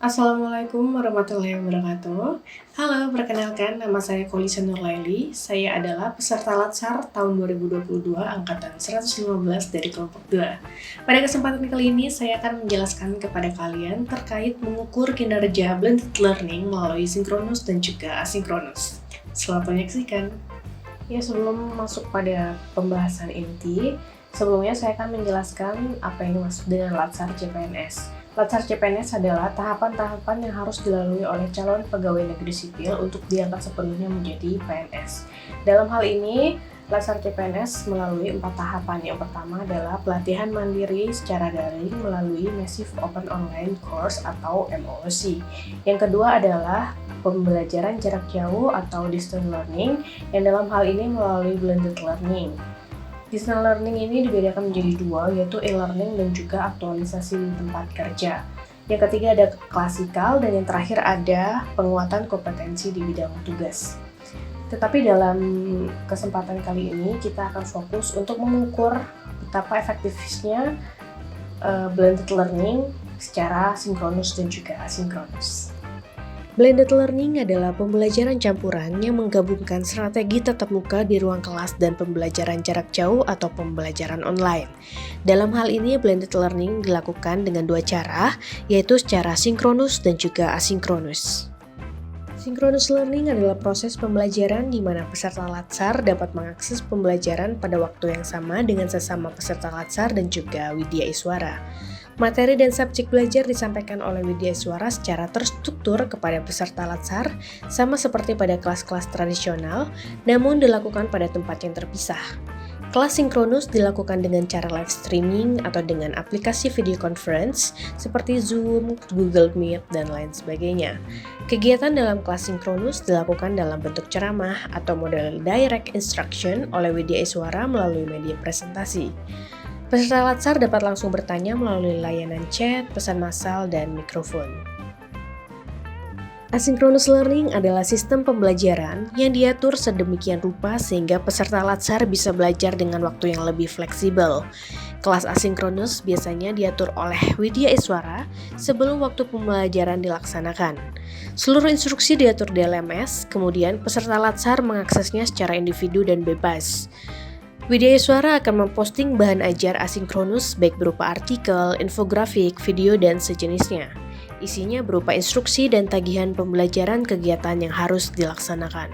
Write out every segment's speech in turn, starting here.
Assalamualaikum warahmatullahi wabarakatuh. Halo, perkenalkan nama saya Kolisa Nurlaili. Saya adalah peserta Latsar tahun 2022 angkatan 115 dari kelompok 2. Pada kesempatan kali ini saya akan menjelaskan kepada kalian terkait mengukur kinerja blended learning melalui sinkronus dan juga asinkronus. Selamat menyaksikan. Ya, sebelum masuk pada pembahasan inti, sebelumnya saya akan menjelaskan apa yang dimaksud dengan Latsar CPNS. Latsar CPNS adalah tahapan-tahapan yang harus dilalui oleh calon pegawai negeri sipil untuk diangkat sepenuhnya menjadi PNS. Dalam hal ini, Latsar CPNS melalui 4 tahapan. Yang pertama adalah pelatihan mandiri secara daring melalui Massive Open Online Course atau MOOC. Yang kedua adalah pembelajaran jarak jauh atau distance learning, yang dalam hal ini melalui blended learning. Distance learning ini dibedakan menjadi dua, yaitu e-learning dan juga aktualisasi di tempat kerja. Yang ketiga ada klasikal, dan yang terakhir ada penguatan kompetensi di bidang tugas. Tetapi dalam kesempatan kali ini kita akan fokus untuk mengukur betapa efektifnya blended learning secara sinkronus dan juga asinkronus. Blended learning adalah pembelajaran campuran yang menggabungkan strategi tatap muka di ruang kelas dan pembelajaran jarak jauh atau pembelajaran online. Dalam hal ini, blended learning dilakukan dengan dua cara, yaitu secara sinkronus dan juga asinkronus. Synchronous learning adalah proses pembelajaran di mana peserta Latsar dapat mengakses pembelajaran pada waktu yang sama dengan sesama peserta Latsar dan juga Widya Iswara. Materi dan subjek belajar disampaikan oleh Widya Iswara secara terstruktur kepada peserta Latsar, sama seperti pada kelas-kelas tradisional, namun dilakukan pada tempat yang terpisah. Kelas sinkronus dilakukan dengan cara live streaming atau dengan aplikasi video conference seperti Zoom, Google Meet, dan lain sebagainya. Kegiatan dalam kelas sinkronus dilakukan dalam bentuk ceramah atau model direct instruction oleh Widya Iswara melalui media presentasi. Peserta Latsar dapat langsung bertanya melalui layanan chat, pesan massal, dan mikrofon. Asynchronous learning adalah sistem pembelajaran yang diatur sedemikian rupa sehingga peserta Latsar bisa belajar dengan waktu yang lebih fleksibel. Kelas asinkronus biasanya diatur oleh Widya Iswara sebelum waktu pembelajaran dilaksanakan. Seluruh instruksi diatur di LMS, kemudian peserta Latsar mengaksesnya secara individu dan bebas. Widya Iswara akan memposting bahan ajar asinkronus baik berupa artikel, infografik, video, dan sejenisnya. Isinya berupa instruksi dan tagihan pembelajaran kegiatan yang harus dilaksanakan.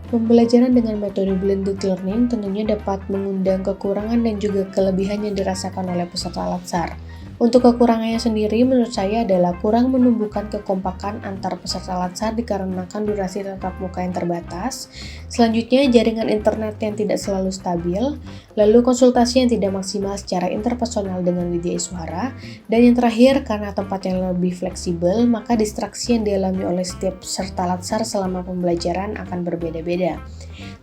Pembelajaran dengan metode blended learning tentunya dapat mengundang kekurangan dan juga kelebihan yang dirasakan oleh peserta Latsar. Untuk kekurangannya sendiri menurut saya adalah kurang menumbuhkan kekompakan antar peserta Latsar dikarenakan durasi tatap muka yang terbatas. Selanjutnya jaringan internet yang tidak selalu stabil, lalu konsultasi yang tidak maksimal secara interpersonal dengan Widya Iswara, dan yang terakhir karena tempat yang lebih fleksibel maka distraksi yang dialami oleh setiap peserta Latsar selama pembelajaran akan berbeda-beda.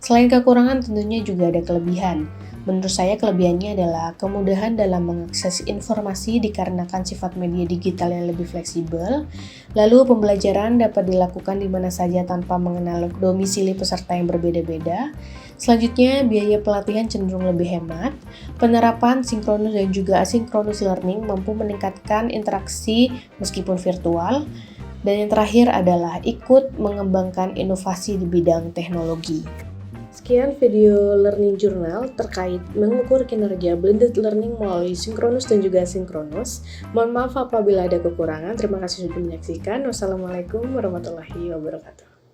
Selain kekurangan tentunya juga ada kelebihan. Menurut saya kelebihannya adalah kemudahan dalam mengakses informasi dikarenakan sifat media digital yang lebih fleksibel. Lalu pembelajaran dapat dilakukan di mana saja tanpa mengenal domisili peserta yang berbeda-beda. Selanjutnya, biaya pelatihan cenderung lebih hemat. Penerapan sinkronus dan juga asinkronus learning mampu meningkatkan interaksi meskipun virtual. Dan yang terakhir adalah ikut mengembangkan inovasi di bidang teknologi. Sekian video learning journal terkait mengukur kinerja blended learning melalui sinkronus dan juga asinkronus. Mohon maaf apabila ada kekurangan. Terima kasih sudah menyaksikan. Wassalamualaikum warahmatullahi wabarakatuh.